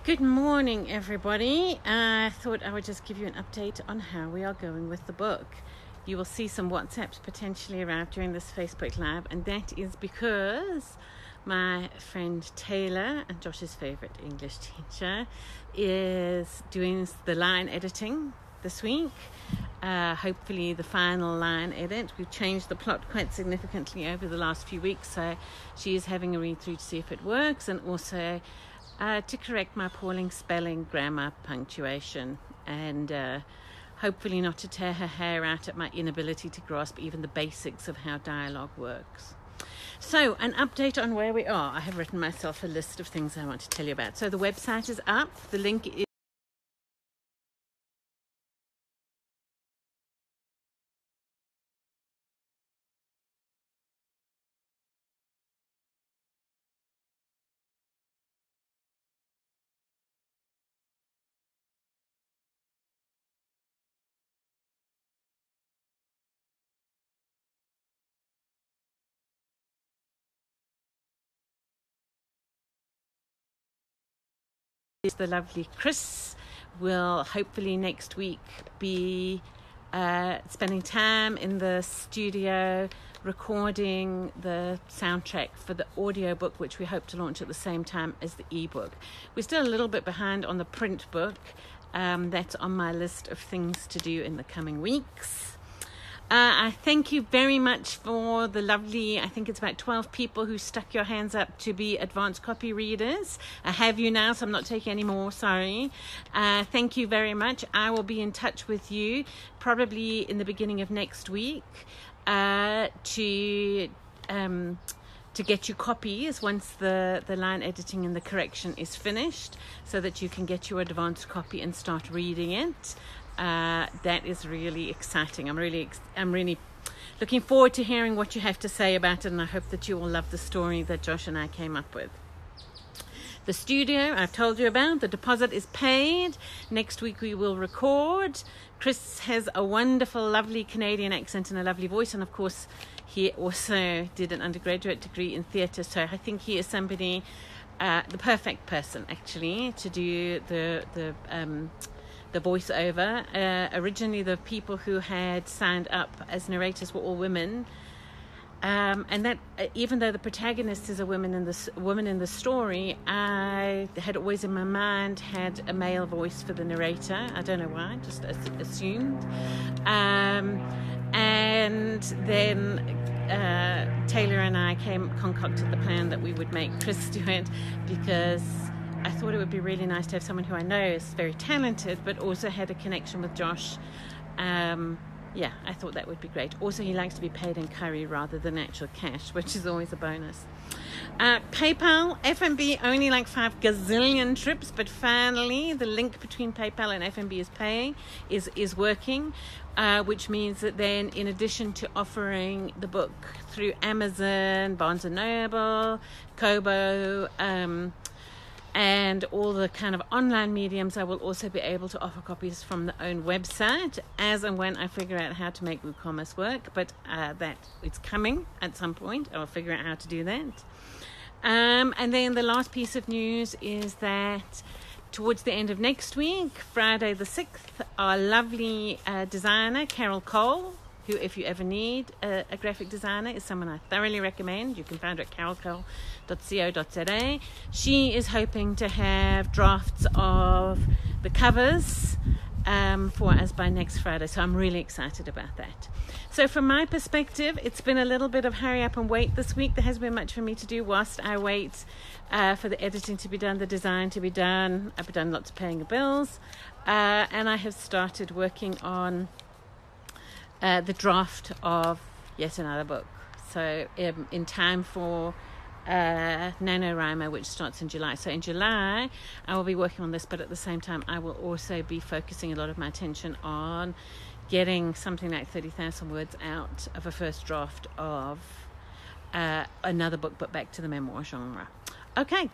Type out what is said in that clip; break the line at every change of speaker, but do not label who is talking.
Good morning, everybody. I thought I would just give you an update on how we are going with the book. You will see some WhatsApps potentially arrive during this Facebook Live, and that is because my friend Taylor, and Josh's favorite English teacher, is doing the line editing this week. Hopefully the final line edit. We've changed the plot quite significantly over the last few weeks, so she is having a read through to see if it works, and also to correct my appalling spelling, grammar, punctuation, and hopefully not to tear her hair out at my inability to grasp even the basics of how dialogue works. So, an update on where we are. I have written myself a list of things I want to tell you about. So the website is up. The link is the lovely Chris will hopefully next week be spending time in the studio recording the soundtrack for the audiobook, which we hope to launch at the same time as the ebook. We're still a little bit behind on the print book. That's on my list of things to do in the coming weeks. I thank you very much for the lovely, I think it's about 12 people who stuck your hands up to be advanced copy readers. I have you now, so I'm not taking any more, sorry. Thank you very much. I will be in touch with you probably in the beginning of next week to get you copies once the line editing and the correction is finished, so that you can get your advanced copy and start reading it. That is really exciting. I'm really looking forward to hearing what you have to say about it, and I hope that you will love the story that Josh and I came up with. The studio I've told you about. The deposit is paid. Next week we will record. Chris has a wonderful, lovely Canadian accent and a lovely voice, and of course he also did an undergraduate degree in theatre, so I think he is somebody, the perfect person actually to do the voiceover. Originally the people who had signed up as narrators were all women, and that even though the protagonist is a woman in the story, I had always in my mind had a male voice for the narrator. I don't know why, just assumed. And then Taylor and I concocted the plan that we would make Chris do it, because I thought it would be really nice to have someone who I know is very talented but also had a connection with Josh. Yeah, I thought that would be great. Also, he likes to be paid in curry rather than actual cash, which is always a bonus. PayPal, FNB, only like 5 gazillion trips, but finally the link between PayPal and FNB is working, which means that then, in addition to offering the book through Amazon, Barnes & Noble, Kobo, and all the kind of online mediums, I will also be able to offer copies from the own website as and when I figure out how to make WooCommerce work, but that it's coming at some point. I'll figure out how to do that. And then the last piece of news is that towards the end of next week, Friday the 6th, our lovely designer, Carol Cole, who, if you ever need a graphic designer, is someone I thoroughly recommend. You can find her at carolcole.co.za. She is hoping to have drafts of the covers for us by next Friday, so I'm really excited about that. So from my perspective, it's been a little bit of hurry up and wait this week. There hasn't been much for me to do whilst I wait for the editing to be done, the design to be done. I've done lots of paying the bills, and I have started working on the draft of yet another book. So in time for NaNoWriMo, which starts in July. So in July, I will be working on this, but at the same time, I will also be focusing a lot of my attention on getting something like 30,000 words out of a first draft of another book, but back to the memoir genre. Okay.